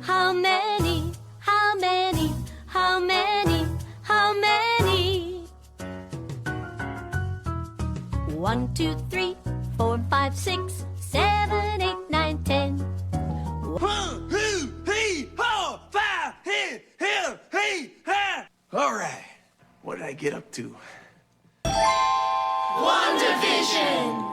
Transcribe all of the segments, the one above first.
How many? How many? How many? How many? 1, 2, 3, 4, 5, 6, 7, 8, 9, 10. 1, 2, 3, 4, 5, 6, 7, 8, 9. All right, what did I get up to? Wandavision!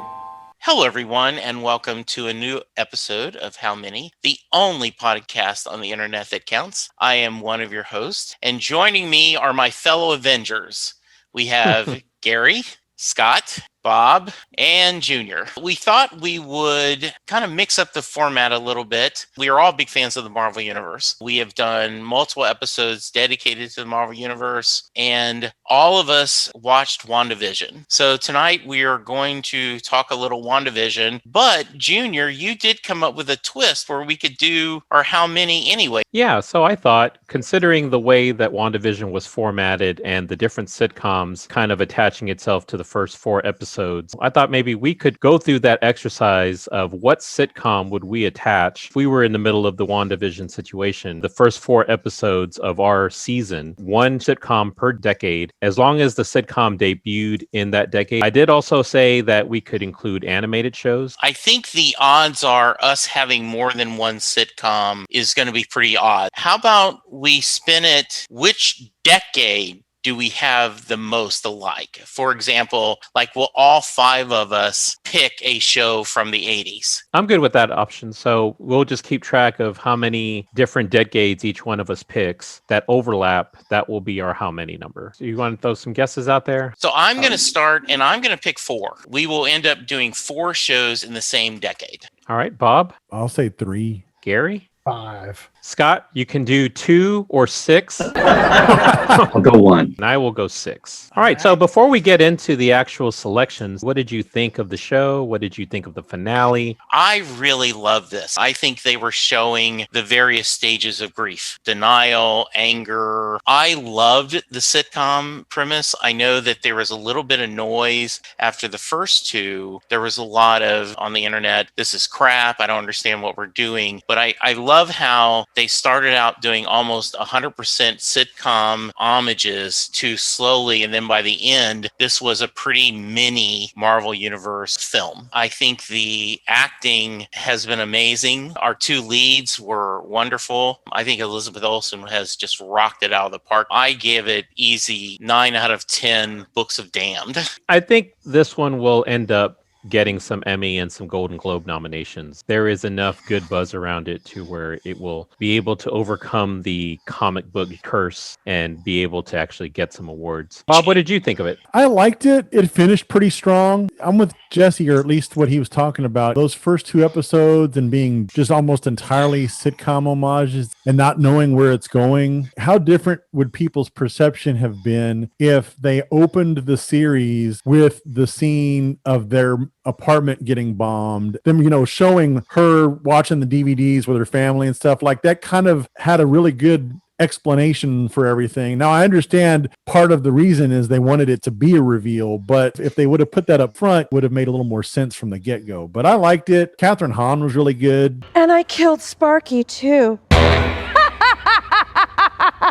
Hello, everyone, and welcome to a new episode of How Many, the only podcast on the internet that counts. I am one of your hosts, and joining me are my fellow Avengers. We have Gary, Scott, Bob, and Junior. We thought we would kind of mix up the format a little bit. We are all big fans of the Marvel Universe. We have done multiple episodes dedicated to the Marvel Universe, and all of us watched WandaVision. So tonight we are going to talk a little WandaVision, but Junior, you did come up with a twist where we could do our How Many anyway. Yeah, so I thought, considering the way that WandaVision was formatted and the different sitcoms kind of attaching itself to the first 4 episodes, I thought maybe we could go through that exercise of what sitcom would we attach if we were in the middle of the WandaVision situation. The first 4 episodes of our season, 1 sitcom per decade, as long as the sitcom debuted in that decade. I did also say that we could include animated shows. I think the odds are us having more than one sitcom is going to be pretty odd. How about we spin it, which decade do we have the most alike? For example, like will all 5 of us pick a show from the 80s? I'm good with that option. So we'll just keep track of how many different decades each one of us picks that overlap. That will be our how many number. So you want to throw some guesses out there? So I'm going to start and I'm going to pick 4. We will end up doing 4 shows in the same decade. All right, Bob? I'll say 3. Gary? 5. Scott, you can do 2 or 6. I'll go 1. And I will go 6. All right. So before we get into the actual selections, what did you think of the show? What did you think of the finale? I really love this. I think they were showing the various stages of grief, denial, anger. I loved the sitcom premise. I know that there was a little bit of noise after the first 2. There was a lot of on the internet, this is crap. I don't understand what we're doing. But I love how they started out doing almost 100% sitcom homages to slowly, and then by the end, this was a pretty mini Marvel Universe film. I think the acting has been amazing. Our 2 leads were wonderful. I think Elizabeth Olsen has just rocked it out of the park. I give it easy 9 out of 10 books of damned. I think this one will end up getting some Emmy and some Golden Globe nominations. There is enough good buzz around it to where it will be able to overcome the comic book curse and be able to actually get some awards. Bob, what did you think of it? I liked it. It finished pretty strong. I'm with Jesse, or at least what he was talking about. Those first 2 episodes and being just almost entirely sitcom homages and not knowing where it's going. How different would people's perception have been if they opened the series with the scene of their apartment getting bombed, them, showing her watching the DVDs with her family and stuff like that, kind of had a really good explanation for everything. Now, I understand part of the reason is they wanted it to be a reveal, but if they would have put that up front, it would have made a little more sense from the get-go. But I liked it. Catherine Hahn was really good. And I killed Sparky, too.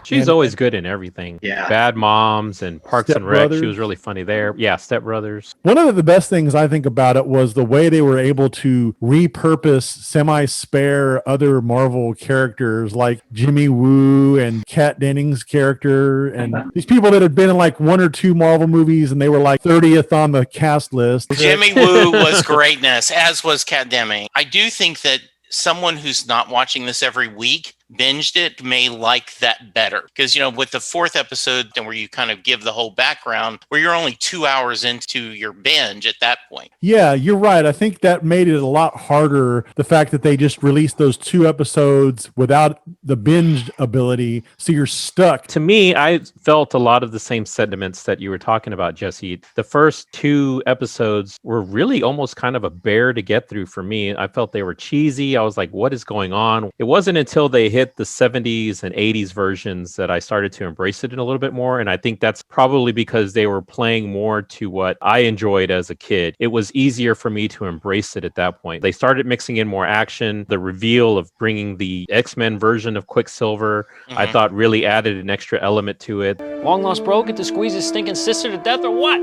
She's always good in everything. Yeah. Bad Moms and Parks Step and Rec. Brothers. She was really funny there. Yeah, Step Brothers. One of the best things I think about it was the way they were able to repurpose semi-spare other Marvel characters like Jimmy Woo and Kat Dennings' character, and these people that had been in like 1 or 2 Marvel movies and they were like 30th on the cast list. Jimmy Woo was greatness, as was Kat Dennings. I do think that someone who's not watching this every week binged it may like that better, because with the 4th episode and where you kind of give the whole background, where you're only 2 hours into your binge at that point. Yeah, you're right. I think that made it a lot harder, the fact that they just released those 2 episodes without the binge ability, so you're stuck. To me, I felt a lot of the same sentiments that you were talking about, Jesse. The first 2 episodes were really almost kind of a bear to get through for me. I felt they were cheesy. I was like, what is going on? It wasn't until they hit the 70s and 80s versions that I started to embrace it in a little bit more. And I think that's probably because they were playing more to what I enjoyed as a kid. It was easier for me to embrace it at that point. They started mixing in more action. The reveal of bringing the X-Men version of Quicksilver, I thought really added an extra element to it. Long lost bro get to squeeze his stinking sister to death or what?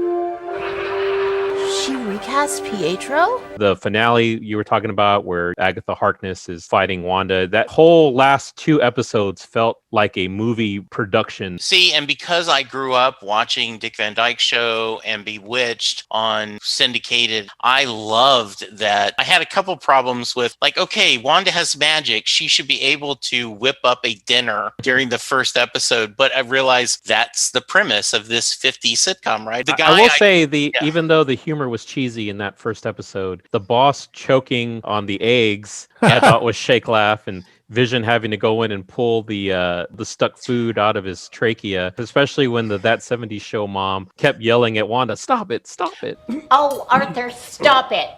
She recast Pietro? The finale you were talking about where Agatha Harkness is fighting Wanda, that whole last 2 episodes felt like a movie production. See, and because I grew up watching Dick Van Dyke Show and Bewitched on syndicated, I loved that. I had a couple problems with, like, okay, Wanda has magic. She should be able to whip up a dinner during the first episode. But I realized that's the premise of this 50s sitcom, right? The guy, I will say, even though the humor was cheesy in that first episode, the boss choking on the eggs, I thought was shake laugh, and Vision having to go in and pull the stuck food out of his trachea, especially when the That 70s Show mom kept yelling at Wanda, "Stop it, stop it." Oh, Arthur, stop it.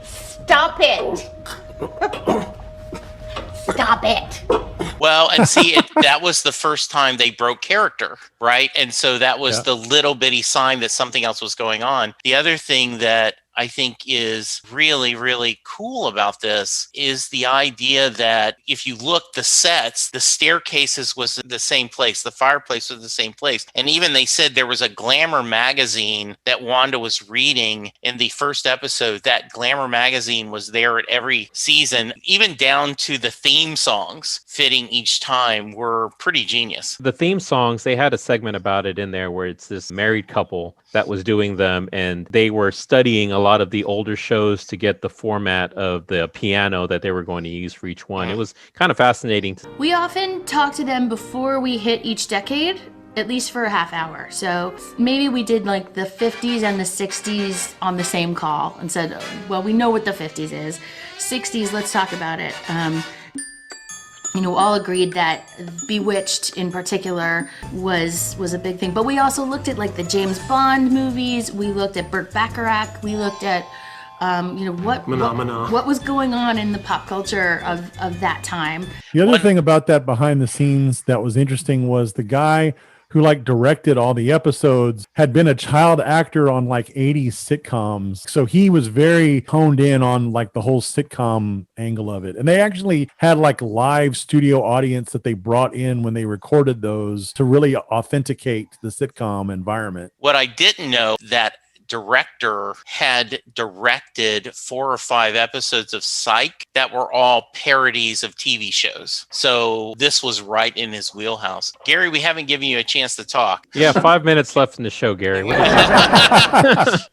Stop it. Stop it. Well, and see, that was the first time they broke character, right? And so that was the little bitty sign that something else was going on. The other thing that I think is really, really cool about this is the idea that if you look, the sets, the staircases was the same place, the fireplace was the same place. And even they said there was a Glamour magazine that Wanda was reading in the first episode. That Glamour magazine was there at every season, even down to the theme songs fitting each time were pretty genius. The theme songs, they had a segment about it in there where it's this married couple that was doing them, and they were studying a lot of the older shows to get the format of the piano that they were going to use for each one. It was kind of fascinating. We often talk to them before we hit each decade, at least for a half hour. So maybe we did like the 50s and the 60s on the same call and said, well, we know what the 50s is. 60s, let's talk about it. All agreed that Bewitched in particular was a big thing. But we also looked at like the James Bond movies. We looked at Burt Bacharach. We looked at, what was going on in the pop culture of that time. The other thing about that behind the scenes that was interesting was the guy who directed all the episodes had been a child actor on 80s sitcoms. So he was very honed in on the whole sitcom angle of it. And they actually had live studio audience that they brought in when they recorded those to really authenticate the sitcom environment. What I didn't know, that director had directed 4 or 5 episodes of Psych that were all parodies of TV shows. So this was right in his wheelhouse. Gary, we haven't given you a chance to talk. Yeah, 5 minutes left in the show, Gary.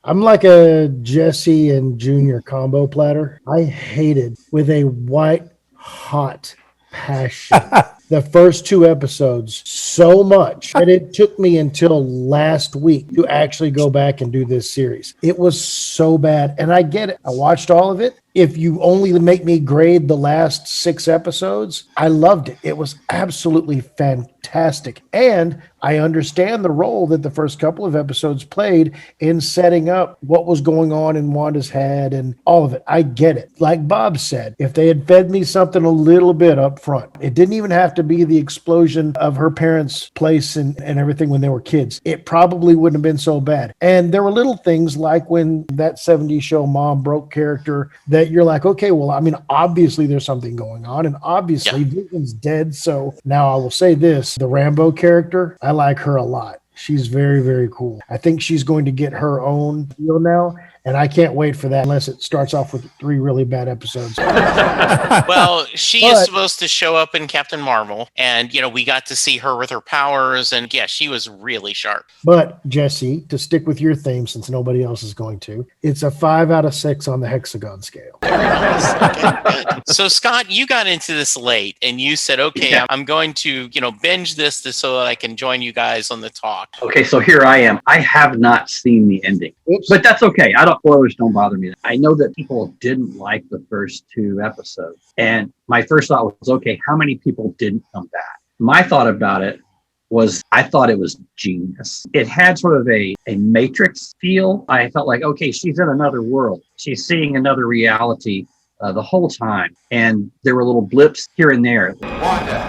I'm like a Jesse and Junior combo platter. I hated with a white hot passion the first 2 episodes so much that it took me until last week to actually go back and do this series. It was so bad. And I get it. I watched all of it. If you only make me grade the last 6 episodes, I loved it. It was absolutely fantastic. And I understand the role that the first couple of episodes played in setting up what was going on in Wanda's head and all of it. I get it. Like Bob said, if they had fed me something a little bit up front, it didn't even have to be the explosion of her parents' place and everything when they were kids. It probably wouldn't have been so bad. And there were little things like when That 70s Show mom broke character that you're like, okay, well, I mean, obviously there's something going on, and obviously Vision's dead. So now I will say this, the Rambo character, I like her a lot. She's very, very cool. I think she's going to get her own deal now, and I can't wait for that unless it starts off with 3 really bad episodes. Well, she is supposed to show up in Captain Marvel, and, we got to see her with her powers, and she was really sharp. But, Jesse, to stick with your theme since nobody else is going to, it's a 5 out of 6 on the hexagon scale. Okay, good. So, Scott, you got into this late, and you said, okay, I'm going to, binge this so that I can join you guys on the talk. Okay, so here I am. I have not seen the ending. Oops. But that's okay. Spoilers don't bother me. I know that people didn't like the first 2 episodes. And my first thought was, okay, how many people didn't come back? My thought about it was, I thought it was genius. It had sort of a Matrix feel. I felt like, okay, she's in another world. She's seeing another reality the whole time. And there were little blips here and there. Wanda.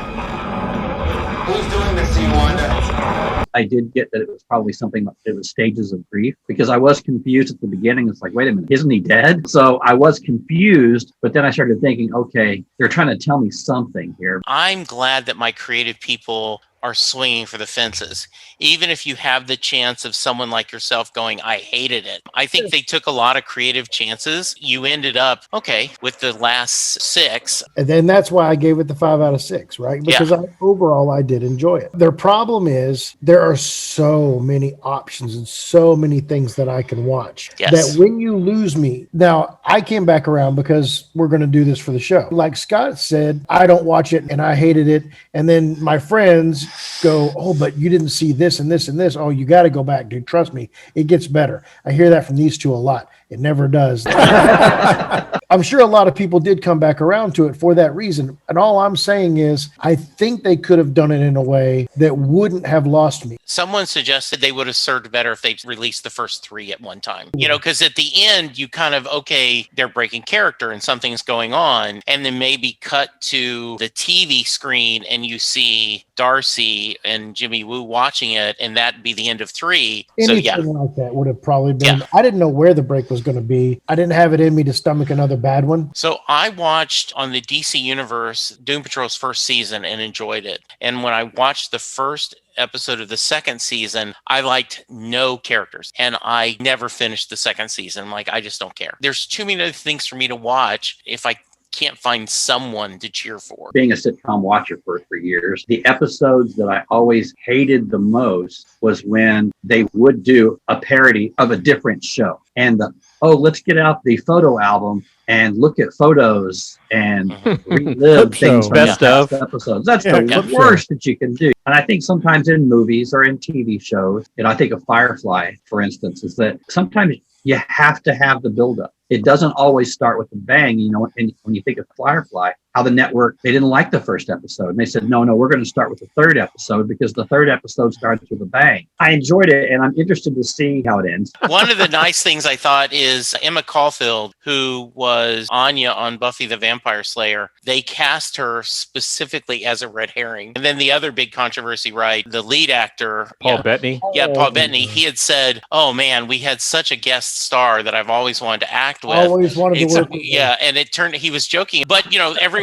Who's doing this to you, Wanda? I did get that it was probably something like it was stages of grief, because I was confused at the beginning. It's like, wait a minute, isn't he dead? So I was confused, but then I started thinking, okay, they're trying to tell me something here. I'm glad that my creative people are swinging for the fences. Even if you have the chance of someone like yourself going, I hated it. I think they took a lot of creative chances. You ended up, okay, with the last 6. And then that's why I gave it the 5 out of 6, right? Because overall, I did enjoy it. Their problem is there are so many options and so many things that I can watch that when you lose me, now I came back around because we're going to do this for the show. Like Scott said, I don't watch it and I hated it. And then my friends go, oh, but you didn't see this and this and this. Oh, you got to go back, dude. Trust me, it gets better. I hear that from these two a lot. It never does. I'm sure a lot of people did come back around to it for that reason. And all I'm saying is, I think they could have done it in a way that wouldn't have lost me. Someone suggested they would have served better if they released the first 3 at one time. You know, because at the end, you kind of, okay, they're breaking character and something's going on. And then maybe cut to the TV screen and you see Darcy and Jimmy Woo watching it, and that'd be the end of 3. Anything like that would have probably been. I didn't know where the break was going to be. I didn't have it in me to stomach another bad one. So I watched on the DC Universe Doom Patrol's first season and enjoyed it. And when I watched the first episode of the second season, I liked no characters, and I never finished the second season. I'm like, I just don't care. There's too many other things for me to watch if I can't find someone to cheer for. Being a sitcom watcher for years, the episodes that I always hated the most was when they would do a parody of a different show. And let's get out the photo album and look at photos and relive things from the past episodes. That's the worst that you can do. And I think sometimes in movies or in TV shows, I think of Firefly, for instance, is that sometimes you have to have the buildup. It doesn't always start with a bang, and when you think of Firefly, how the network, they didn't like the first episode. And they said, no, we're going to start with the third episode because the third episode starts with a bang. I enjoyed it, and I'm interested to see how it ends. One of the nice things I thought is Emma Caulfield, who was Anya on Buffy the Vampire Slayer, they cast her specifically as a red herring. And then the other big controversy, right? The lead actor, Paul Bettany. Yeah, Paul Bettany. He had said, oh man, we had such a guest star that I've always wanted to act with. Always wanted to work with him. Yeah, and it turned, he was joking. But,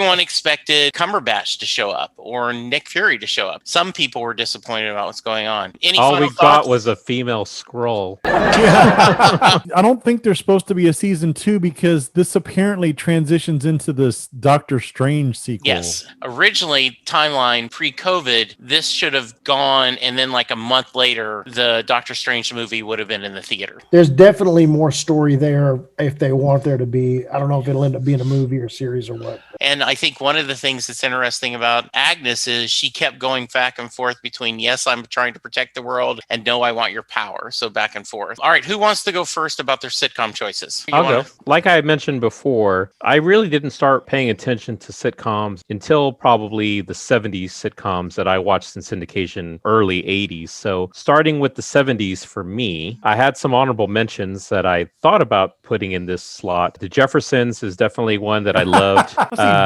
everyone expected Cumberbatch to show up or Nick Fury to show up. Some people were disappointed about what's going on. All we got was a female Skrull. I don't think there's supposed to be a season 2 because this apparently transitions into this Doctor Strange sequel. Yes. Originally, timeline pre-COVID, this should have gone, and then like a month later, the Doctor Strange movie would have been in the theater. There's definitely more story there if they want there to be. I don't know if it'll end up being a movie or series or what. And I think one of the things that's interesting about Agnes is she kept going back and forth between, yes, I'm trying to protect the world, and no, I want your power. So back and forth. All right, who wants to go first about their sitcom choices? I'll go. Like I mentioned before, I really didn't start paying attention to sitcoms until probably the 70s sitcoms that I watched in syndication early 80s. So starting with the 70s for me, I had some honorable mentions that I thought about putting in this slot. The Jeffersons is definitely one that I loved.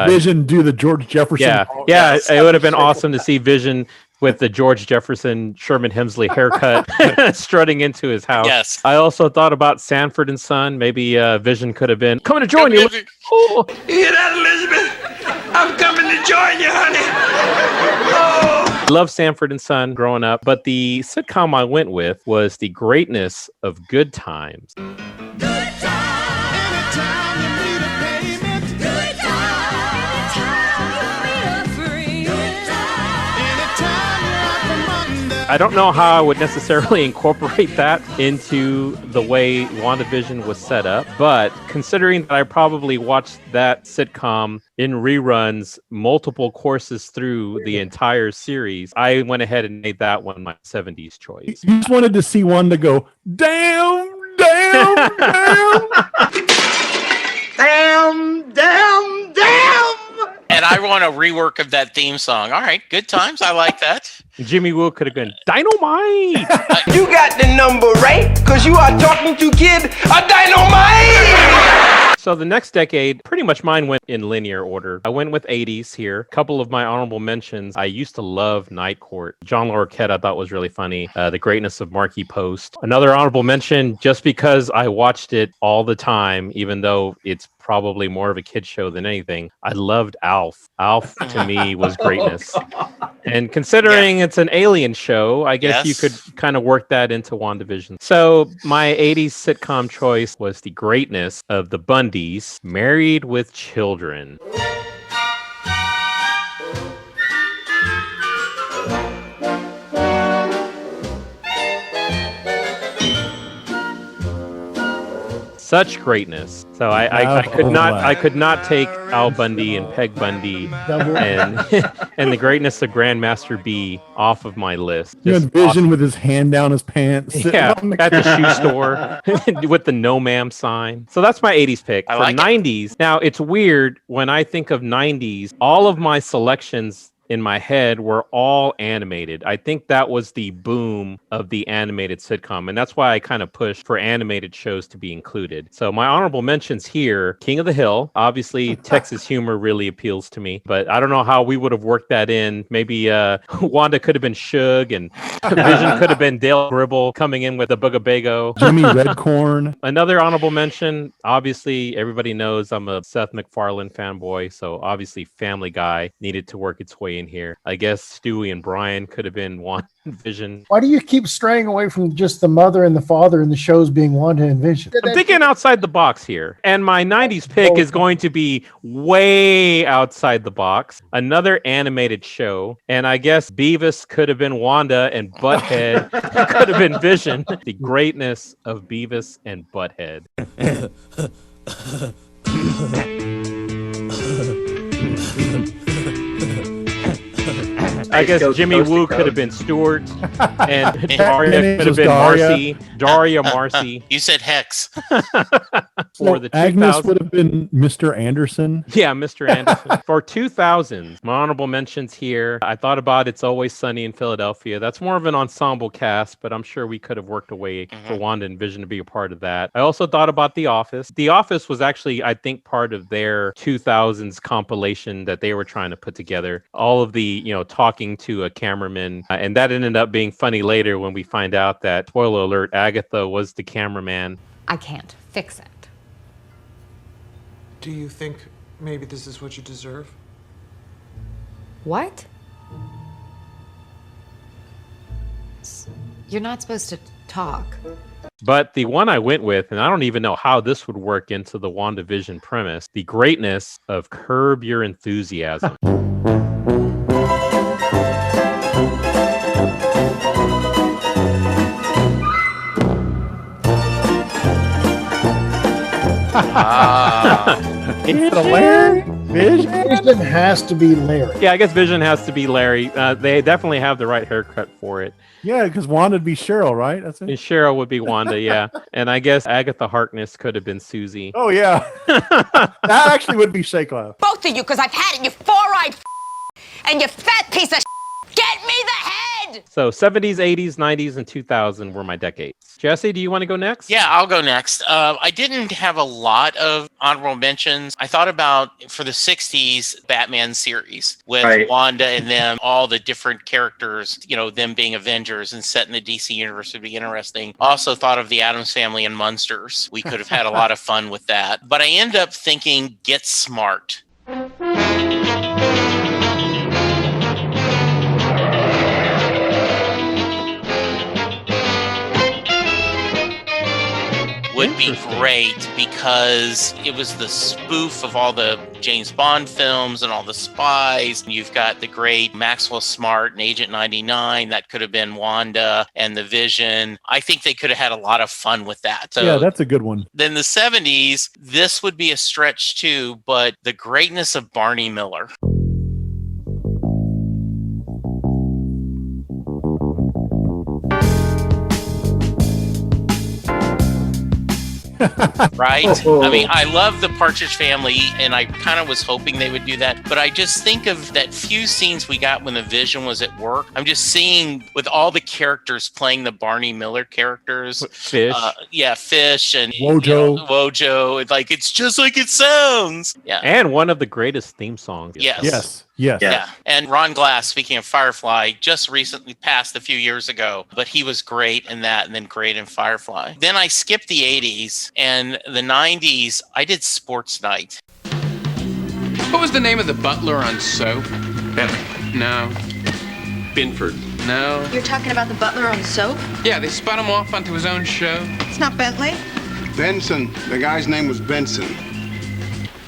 Vision do the George Jefferson. Yeah, it would have been awesome to see Vision with the George Jefferson, Sherman Hemsley haircut strutting into his house. Yes. I also thought about Sanford and Son. Maybe Vision could have been coming to join you. Oh. You hear that, Elizabeth? I'm coming to join you, honey. Oh. Love Sanford and Son growing up, but the sitcom I went with was The Greatness of Good Times. I don't know how I would necessarily incorporate that into the way WandaVision was set up, but considering that I probably watched that sitcom in reruns multiple courses through the entire series, I went ahead and made that one my 70s choice. You just wanted to see Wanda go, damn, damn, damn. Damn, damn, damn. And I want a rework of that theme song. All right, Good Times. I like that. Jimmy Woo could have been Dynamite. You got the number right, because you are talking to Kid a Dynamite. So the next decade, pretty much mine went in linear order. I went with 80s here. A couple of my honorable mentions. I used to love Night Court. John Larroquette I thought was really funny. The Greatness of Marquis Post. Another honorable mention, just because I watched it all the time, even though it's probably more of a kid show than anything. I loved Alf. Alf to me was greatness. And considering it's an alien show, I guess you could kind of work that into WandaVision. So my 80s sitcom choice was The Greatness of the Bundys, Married with Children. Such greatness. So I could not take Al Bundy and Peg Bundy and and the greatness of Grandmaster B off of my list. You envision with his hand down his pants. Yeah, at the shoe store with the no ma'am sign. So that's my 80s pick. For 90s, now it's weird when I think of 90s, all of my selections in my head were all animated. I think that was the boom of the animated sitcom, and that's why I kind of pushed for animated shows to be included. So my honorable mentions here, King of the Hill. Obviously, Texas humor really appeals to me, but I don't know how we would have worked that in. Maybe Wanda could have been Suge, and Vision could have been Dale Gribble coming in with a Boogabago. Jimmy Redcorn. Another honorable mention, obviously, everybody knows I'm a Seth MacFarlane fanboy, so obviously Family Guy needed to work its way in here. I guess Stewie and Brian could have been WandaVision. Why do you keep straying away from just the mother and the father in the shows being Wanda and Vision? I'm thinking outside the box here. And my 90s pick is going to be way outside the box. Another animated show. And I guess Beavis could have been Wanda and Butthead could have been Vision. The greatness of Beavis and Butthead. I guess Jimmy Woo could have been Stuart, and Daria could have been Marcy. Daria Marcy. You said Hex. For the 2000s. Agnes would have been Mr. Anderson. Yeah, Mr. Anderson. For 2000s, my honorable mentions here. I thought about It's Always Sunny in Philadelphia. That's more of an ensemble cast, but I'm sure we could have worked a way for Wanda and Vision to be a part of that. I also thought about The Office. The Office was actually, I think, part of their 2000s compilation that they were trying to put together. All of the, talking to a cameraman, and that ended up being funny later when we find out that, spoiler alert, Agatha was the cameraman. I can't fix it. Do you think maybe this is what you deserve? What? You're not supposed to talk. But the one I went with, and I don't even know how this would work into the WandaVision premise, The Greatness of Curb Your Enthusiasm. It's Larry. Vision has to be Larry. Yeah, I guess Vision has to be Larry. They definitely have the right haircut for it. Yeah, because Wanda'd be Cheryl, right? That's it. And Cheryl would be Wanda, yeah. And I guess Agatha Harkness could have been Susie. Oh, yeah. That actually would be Shake-Love. Both of you, because I've had it, you four-eyed and you fat piece of Get me the head! So 70s, 80s, 90s, and 2000 were my decades. Jesse, do you want to go next? Yeah, I'll go next. I didn't have a lot of honorable mentions. I thought about, for the 60s, Batman series with Wanda and them, all the different characters, them being Avengers and set in the DC universe would be interesting. Also thought of the Addams Family and Munsters. We could have had a lot of fun with that. But I end up thinking Get Smart. Would be great because it was the spoof of all the James Bond films and all the spies. You've got the great Maxwell Smart and Agent 99. That could have been Wanda and the Vision. I think they could have had a lot of fun with that. So yeah, that's a good one. Then the 70s, this would be a stretch too, but the greatness of Barney Miller. right? I mean, I love the Partridge Family, and I kind of was hoping they would do that. But I just think of that few scenes we got when the Vision was at work. I'm just seeing with all the characters playing the Barney Miller characters. Fish. Fish and Wojo. Wojo. Like, it's just like it sounds. Yeah. And one of the greatest theme songs. Yes. Yes. Yeah. And Ron Glass, speaking of Firefly, just recently passed a few years ago, but he was great in that and then great in Firefly. Then I skipped the 80s and the 90s, I did Sports Night. What was the name of the butler on Soap? Bentley. No. Binford. No. You're talking about the butler on Soap? Yeah, they spun him off onto his own show. It's not Bentley. Benson. The guy's name was Benson.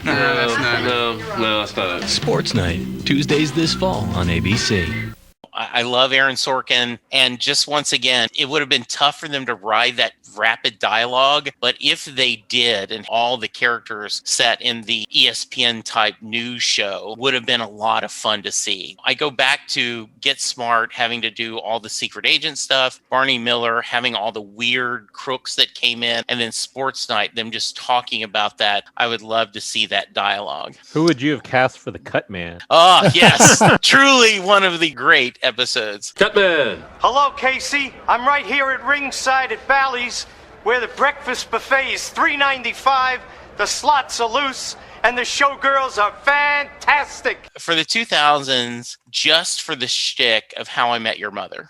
No, that's not it. No, that's not it. Sports Night, Tuesdays this fall on ABC. I love Aaron Sorkin. And just once again, it would have been tough for them to ride that rapid dialogue. But if they did, and all the characters set in the ESPN type news show, would have been a lot of fun to see. I go back to Get Smart, having to do all the secret agent stuff, Barney Miller having all the weird crooks that came in, and then Sports Night, them just talking about that. I would love to see that dialogue. Who would you have cast for the Cut Man? Oh, yes. Truly one of the great episodes. Cutman. Hello, Casey. I'm right here at ringside at Bally's, where the breakfast buffet is $3.95, the slots are loose, and the showgirls are fantastic. For the 2000s, just for the shtick of How I Met Your Mother.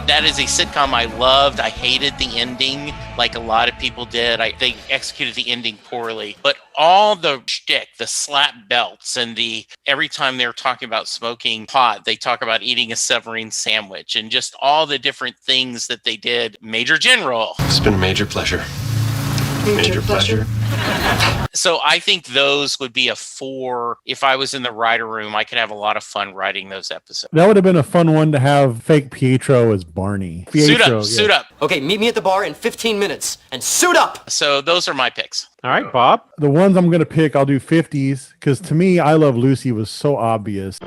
That is a sitcom I loved. I hated the ending, like a lot of people did. They executed the ending poorly. But all the shtick, the slap belts, and every time they're talking about smoking pot, they talk about eating a Severine sandwich, and just all the different things that they did. Major General. It's been a major pleasure. Major pleasure. So I think those would be a 4. If I was in the writer room, I could have a lot of fun writing those episodes. That would have been a fun one to have fake Pietro as Barney. Suit up. Okay, meet me at the bar in 15 minutes and suit up. So those are my picks. All right, Bob. The ones I'm going to pick, I'll do 50s, because to me, I Love Lucy was so obvious.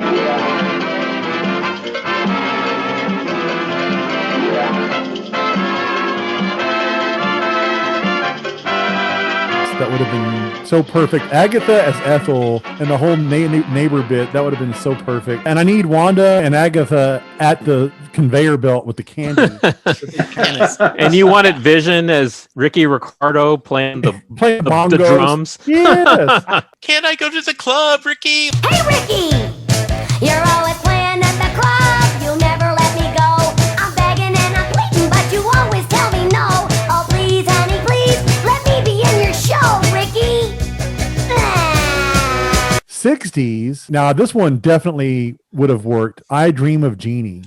That would have been so perfect. Agatha as Ethel and the whole neighbor bit, that would have been so perfect. And I need Wanda and Agatha at the conveyor belt with the candy. And you wanted Vision as Ricky Ricardo playing the drums? Yes. Can't I go to the club, Ricky? Hey, Ricky! You're always playing at the club. You'll never let me go. I'm begging and I'm pleading, but you always tell me no. Oh, please, honey, please, let me be in your show, Ricky. 60s. Now, this one definitely would have worked. I Dream of Jeannie.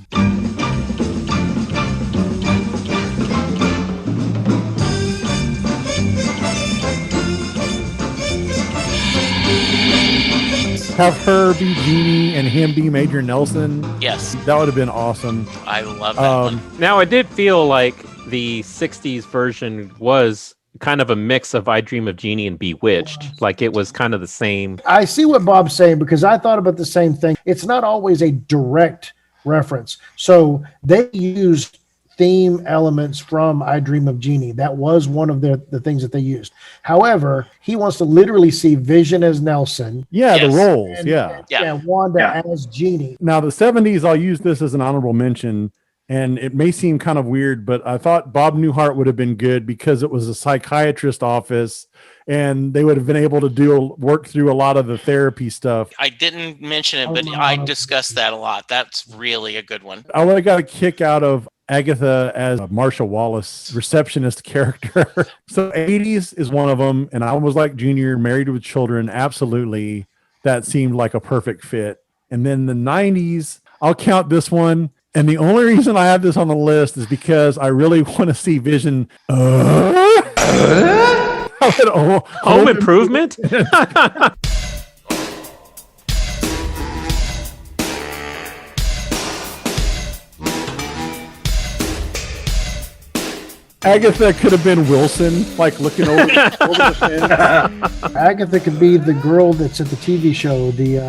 Have her be Jeannie and him be Major Nelson. Yes. That would have been awesome. I love that one. Now, I did feel like the 60s version was kind of a mix of I Dream of Jeannie and Bewitched. Like it was kind of the same. I see what Bob's saying because I thought about the same thing. It's not always a direct reference. So they used theme elements from I Dream of Jeannie. That was one of the things that they used. However, he wants to literally see Vision as Nelson. Yeah, Yes. the roles. And Wanda as Jeannie. Now, the 70s, I'll use this as an honorable mention. And it may seem kind of weird, but I thought Bob Newhart would have been good because it was a psychiatrist office and they would have been able to work through a lot of the therapy stuff. I didn't mention it, but I discussed that a lot. That's really a good one. I would have got a kick out of Agatha as a Marsha Wallace receptionist character. So 80s is one of them. And I was like Junior, Married with Children. Absolutely. That seemed like a perfect fit. And then the 90s, I'll count this one. And the only reason I have this on the list is because I really want to see Vision. Home Improvement? Agatha could have been Wilson, like looking over the fence. Agatha could be the girl that's at the TV show. The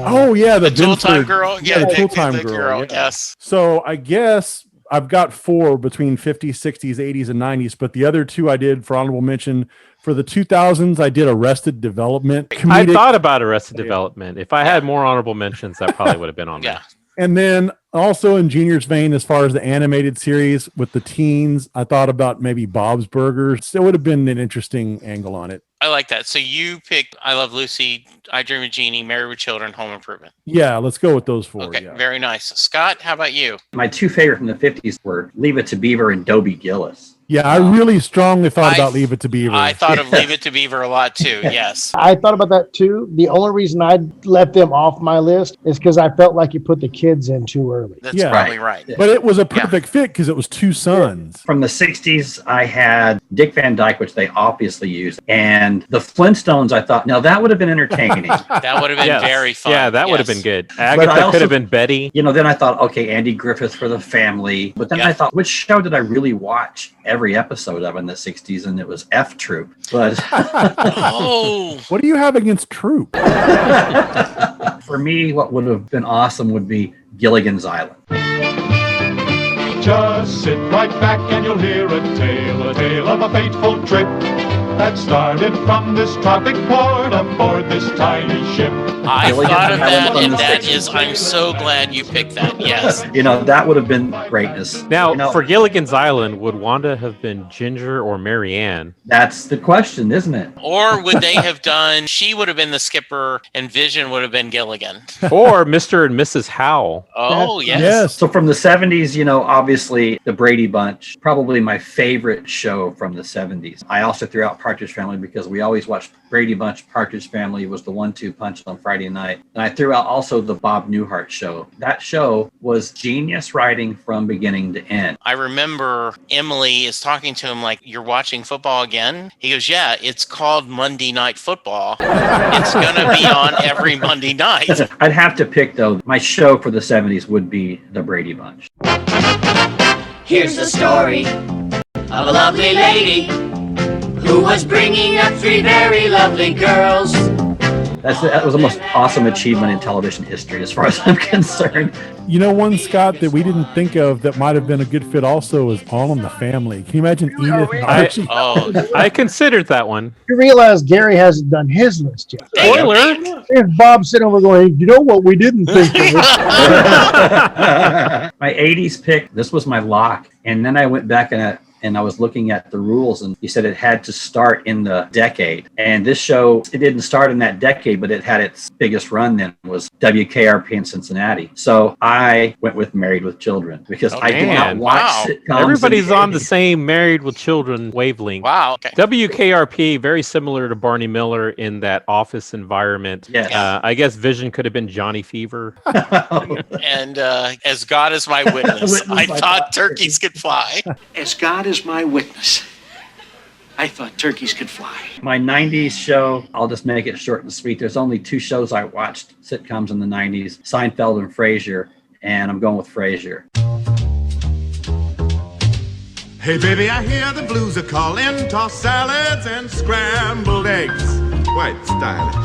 Tool-Time Girl. Yeah, the the Tool-Time the Girl. Yeah. Yes. So I guess I've got 4 between 50s, 60s, 80s, and 90s, but the other 2 I did for honorable mention. For the 2000s, I did Arrested Development. I thought about Arrested Development. If I had more honorable mentions, that probably would have been on there. And then also in Junior's vein, as far as the animated series with the teens, I thought about maybe Bob's Burgers. It would have been an interesting angle on it. I like that. So you picked I Love Lucy, I Dream of Jeannie, Married with Children, Home Improvement. Yeah, let's go with those 4. Okay, yeah. very nice. Scott, how about you? My 2 favorite from the 50s were Leave It to Beaver and Dobie Gillis. Yeah, I really strongly thought about Leave It to Beaver. I thought of Leave It to Beaver a lot too. Yes. I thought about that too. The only reason I let them off my list is because I felt like you put the kids in too early. That's probably right. But it was a perfect fit because it was 2 sons. From the 60s, I had Dick Van Dyke, which they obviously used, and the Flintstones. I thought, no, that would have been entertaining. That would have been very fun. Yeah, that would have been good. But I Agatha also- could have been Betty. Then I thought, okay, Andy Griffith for the family. But then I thought, which show did I really watch every episode of in the 60s? And it was F Troop. But What do you have against Troop? for me, what would have been awesome would be Gilligan's Island. Just sit right back and you'll hear a tale of a fateful trip that started from this tropic port aboard this tiny ship. I thought of that, and that is, I'm so glad you picked that. Yes. That would have been greatness. Now, for Gilligan's Island, would Wanda have been Ginger or Mary Ann? That's the question, isn't it? Or would they have done, she would have been the skipper and Vision would have been Gilligan? Or Mr. and Mrs. Howell? Oh, yes. So from the 70s, obviously the Brady Bunch, probably my favorite show from the 70s. I also threw out Partridge Family because we always watched Brady Bunch. Partridge Family was the 1-2 punch on Friday night. And I threw out also the Bob Newhart show. That show was genius writing from beginning to end. I remember Emily is talking to him like, you're watching football again? He goes, yeah, it's called Monday Night Football. It's going to be on every Monday night. I'd have to pick, though, my show for the 70s would be the Brady Bunch. Here's the story of a lovely lady who was bringing up 3 very lovely girls. That was the most awesome achievement in television history as far as I'm concerned. One, Scott, that we didn't think of that might have been a good fit also is All in the Family. Can you imagine Edith and Archie? I considered that one. You realize Gary hasn't done his list yet. Spoiler! There's Bob sitting over going, you know what we didn't think of? My 80s pick, this was my lock. And then I went back and I was looking at the rules, and he said it had to start in the decade. And this show, it didn't start in that decade, but it had its biggest run then, was WKRP in Cincinnati. So I went with Married with Children because I did not watch sitcoms. Everybody's on the same Married with Children wavelength. Wow. Okay. WKRP, very similar to Barney Miller in that office environment. Yes. I guess Vision could have been Johnny Fever. And as God is my witness, I thought turkeys could fly. As God is my witness, I thought turkeys could fly. My 90s show, I'll just make it short and sweet. There's only 2 shows I watched, sitcoms in the 90s, Seinfeld and Frasier, and I'm going with Frasier. Hey baby, I hear the blues are calling, tossed salads and scrambled eggs. Quite stylish.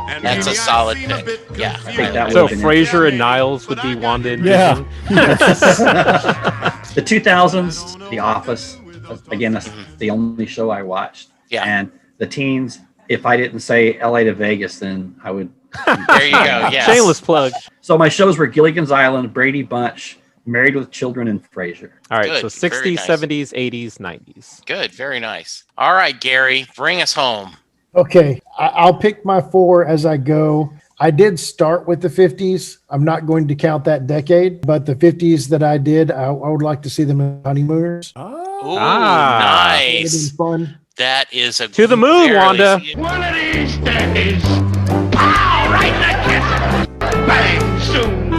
And That's a maybe I solid seem a pick. bit Yeah. confused. So Frasier and Niles would be Wanda and Vision. The 2000s, The Office. Again, that's the only show I watched. Yeah. And the teens, if I didn't say LA to Vegas, then I would. There you go. Yes. Shameless plug. So my shows were Gilligan's Island, Brady Bunch, Married with Children, and Frasier. All right, Good. so Very 60s, nice. 70s, 80s, 90s. Good. Very nice. All right, Gary, bring us home. Okay, I'll pick my 4 as I go. I did start with the 50s. I'm not going to count that decade, but the 50s that I did, I would like to see them in Honeymooners. Ooh, That would nice. have been fun. That is a To the moon, Wanda. One of these days, pow, right in the kiss. Bang, soon.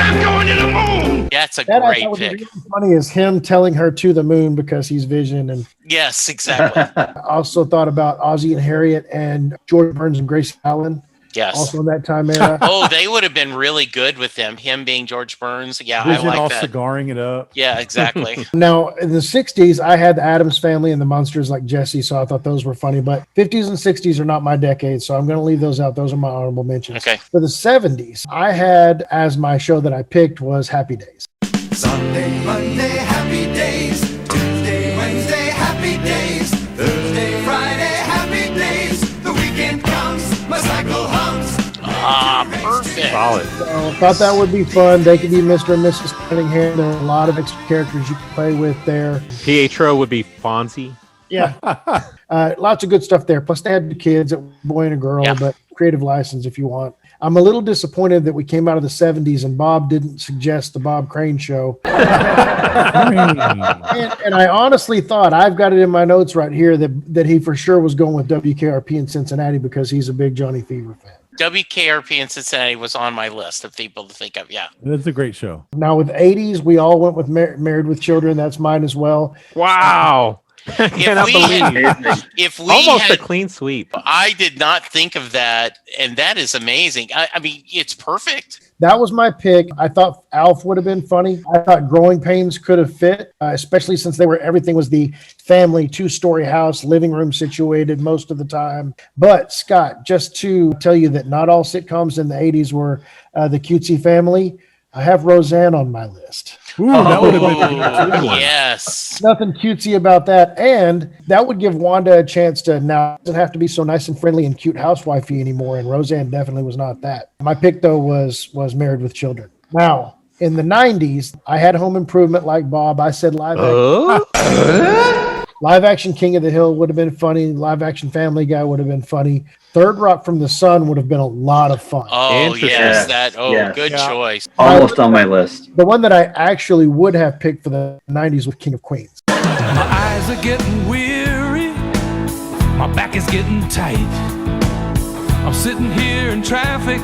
I'm going to the moon. That's a That I great thought would be pick. really funny is him telling her to the moon because he's Vision. And Yes, exactly. I also thought about Ozzie and Harriet and George Burns and Grace Allen. Yes. Also in that time era. Oh, they would have been really good with them. Him being George Burns. Yeah, Vision I like all that. cigaring it up. Yeah, exactly. Now, in the 60s, I had the Addams Family and the Monsters like Jesse, so I thought those were funny. But 50s and 60s are not my decade, so I'm going to leave those out. Those are my honorable mentions. Okay. For the 70s, I had as my show that I picked was Happy Days. Sunday, Monday, happy days. Tuesday, Wednesday, happy days. Thursday, Friday, happy days. The weekend comes, my cycle hums. Ah, perfect. Solid. So I thought that would be fun. They could be Mr. and Mrs. Cunningham. There are a lot of extra characters you can play with there. Pietro would be Fonzie. Yeah. Lots of good stuff there. Plus, they had the kids, a boy and a girl, Yeah. but creative license if you want. I'm a little disappointed that we came out of the 70s and Bob didn't suggest the Bob Crane show. and I honestly thought, I've got it in my notes right here, that he for sure was going with WKRP in Cincinnati because he's a big Johnny Fever fan. WKRP in Cincinnati was on my list of people to think of. Yeah. It's a great show. Now with 80s, we all went with Married with Children. That's mine as well. Wow. If we almost had a clean sweep. I did not think of that, and that is amazing. I mean, it's perfect. That was my pick. I thought Alf would have been funny. I thought Growing Pains could have fit, especially since everything was the family 2-story house, living room situated most of the time. But Scott, just to tell you that not all sitcoms in the 80s were the cutesy family, I have Roseanne on my list. Ooh, that would have been yes. Nothing cutesy about that. And that would give Wanda a chance to now doesn't have to be so nice and friendly and cute housewifey anymore. And Roseanne definitely was not that. My pick, though, was Married with Children. Now, in the 90s, I had Home Improvement like Bob. I said live action King of the Hill would have been funny. Live action Family Guy would have been funny. Third Rock from the Sun would have been a lot of fun. Oh, yes. Good Yeah. choice. Almost on my list. The one that I actually would have picked for the 90s was King of Queens. My eyes are getting weary. My back is getting tight. I'm sitting here in traffic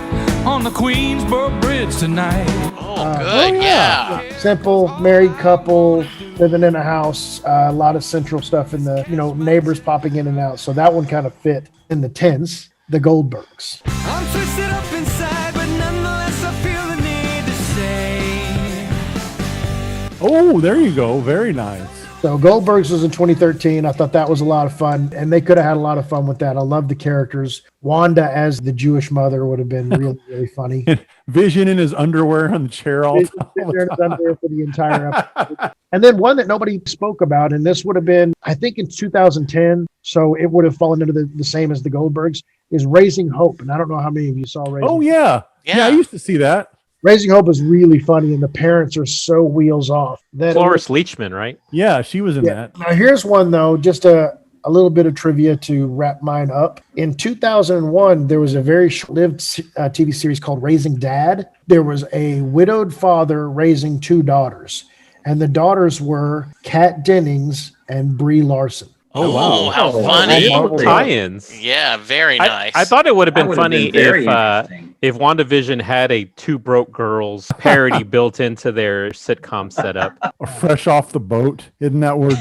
on the Queensboro Bridge tonight. Oh, good. Yeah. Simple, married couple, living in a house, a lot of central stuff in the, neighbors popping in and out. So that one kind of fit. In the 10s, the Goldbergs. I'm twisted up inside, but nonetheless I feel the need to say. Oh, there you go. Very nice. So Goldbergs was in 2013. I thought that was a lot of fun, and they could have had a lot of fun with that. I love the characters. Wanda as the Jewish mother would have been really, really funny. Vision in his underwear on the chair all the time. For the entire episode. And then one that nobody spoke about, and this would have been, I think, in 2010, so it would have fallen into the same as the Goldbergs, is Raising Hope. And I don't know how many of you saw Raising Hope. Oh, yeah. Yeah, I used to see that. Raising Hope is really funny, and the parents are so wheels off. Cloris Leachman, right? Yeah, she was in that. Now, here's one, though, just a little bit of trivia to wrap mine up. In 2001, there was a very short-lived TV series called Raising Dad. There was a widowed father raising 2 daughters, and the daughters were Kat Dennings and Brie Larson. Oh, wow. How funny. Tie-ins. Yeah, very nice. I thought it would have been funny interesting. if WandaVision had a Two Broke Girls parody built into their sitcom setup. Or Fresh Off the Boat. Isn't that where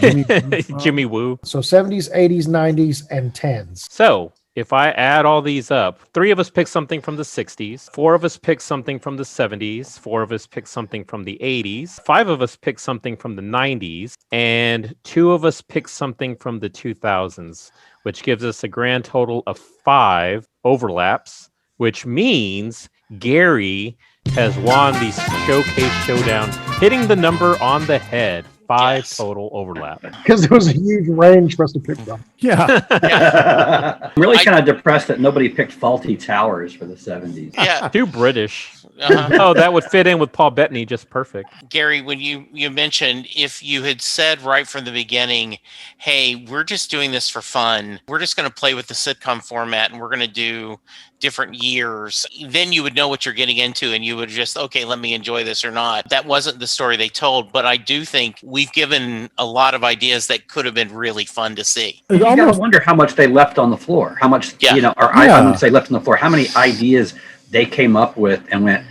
Jimmy Woo. So 70s, 80s, 90s, and 10s. So if I add all these up, 3 of us picked something from the 60s, 4 of us picked something from the 70s, 4 of us picked something from the 80s, 5 of us picked something from the 90s, and 2 of us picked something from the 2000s, which gives us a grand total of 5 overlaps, which means Gary has won the Showcase Showdown, hitting the number on the head. 5 total overlap. Because there was a huge range for us to pick from. Yeah. I'm really kind of depressed that nobody picked Faulty Towers for the 70s. Yeah. Too British. Oh, that would fit in with Paul Bettany just perfect. Gary, when you mentioned if you had said right from the beginning, hey, we're just doing this for fun. We're just going to play with the sitcom format and we're going to do different years, then you would know what you're getting into and you would just, okay, let me enjoy this or not. That wasn't the story they told, but I do think we've given a lot of ideas that could have been really fun to see. You gotta wonder how much they left on the floor, how much, I wouldn't say left on the floor, how many ideas they came up with and went,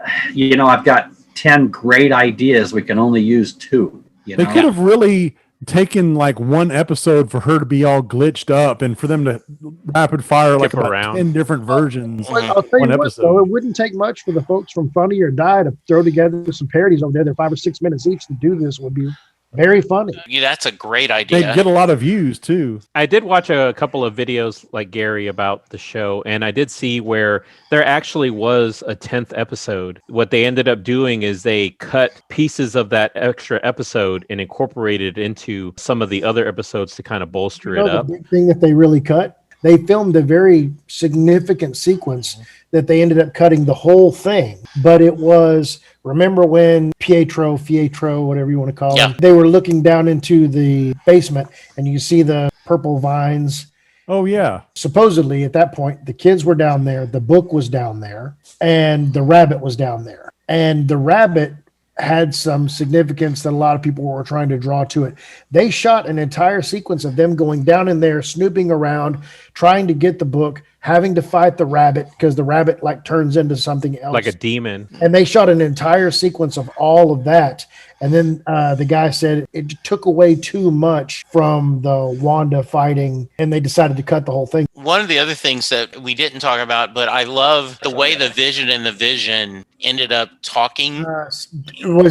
I've got 10 great ideas, we can only use 2. They could have really taken like one episode for her to be all glitched up and for them to rapid fire like about around. 10 different versions. Well, I'll tell you one what, episode. though, it wouldn't take much for the folks from Funny or Die to throw together some parodies over there. They're 5 or 6 minutes each to do this. Would be very funny. Yeah, that's a great idea. They'd get a lot of views too. I did watch a couple of videos like Gary about the show, and I did see where there actually was a 10th episode. What they ended up doing is they cut pieces of that extra episode and incorporated it into some of the other episodes to kind of bolster it up. The big thing that they really cut, they filmed a very significant sequence that they ended up cutting the whole thing. But it was, remember when Pietro, whatever you want to call him, they were looking down into the basement and you see the purple vines. Oh, yeah. Supposedly at that point, the kids were down there, the book was down there, and the rabbit was down there. And the rabbit had some significance that a lot of people were trying to draw to it. They shot an entire sequence of them going down in there, snooping around, trying to get the book, having to fight the rabbit because the rabbit like turns into something else. Like a demon. And they shot an entire sequence of all of that. And then the guy said it took away too much from the Wanda fighting, and they decided to cut the whole thing. One of the other things that we didn't talk about, but I love the way the Vision and the Vision ended up talking. Was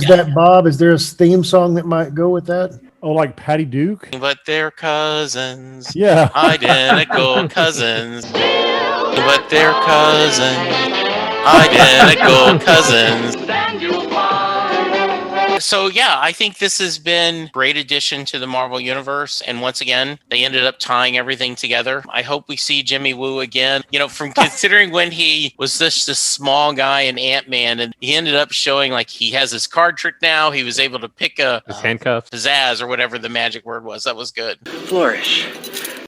that Bob? Is there a theme song that might go with that? Oh, like Patty Duke? But they're cousins. Yeah. Identical cousins. But they're cousins. Identical cousins. So yeah, I think this has been a great addition to the Marvel Universe. And once again, they ended up tying everything together. I hope we see Jimmy Woo again. You know, from considering when he was just this small guy in Ant-Man, and he ended up showing like he has his card trick now. He was able to pick his handcuff, pizzazz, or whatever the magic word was. That was good. Flourish.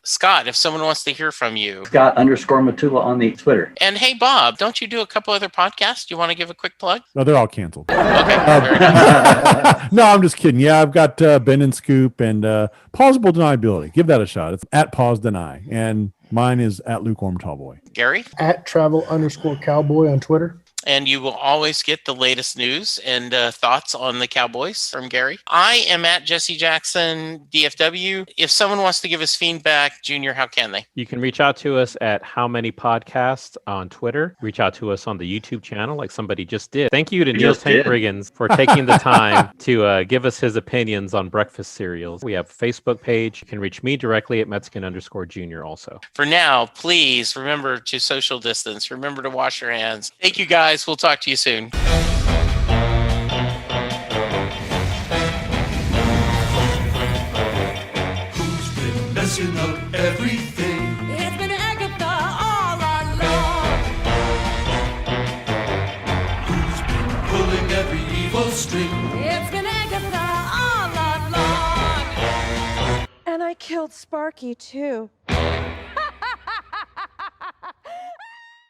Scott, if someone wants to hear from you. Scott_Matula on the Twitter. And hey, Bob, don't you do a couple other podcasts? Do you want to give a quick plug? No, they're all canceled. Okay. Very nice. No, I'm just kidding. Yeah, I've got Ben and Scoop and Plausible Deniability. Give that a shot. It's at Pause Deny. And mine is at Lukewarm Tallboy. Gary? At Travel_Cowboy on Twitter. And you will always get the latest news and thoughts on the Cowboys from Gary. I am at Jesse Jackson DFW. If someone wants to give us feedback, Junior, how can they? You can reach out to us at How Many Podcasts on Twitter. Reach out to us on the YouTube channel like somebody just did. Thank you to Neil Tank Riggins for taking the time to give us his opinions on breakfast cereals. We have a Facebook page. You can reach me directly at Metzkin_Jr. also. For now, please remember to social distance. Remember to wash your hands. Thank you, guys. We'll talk to you soon. Who's been messing up everything? It's been Agatha all along. Who's been pulling every evil string? It's been Agatha all along. And I killed Sparky, too.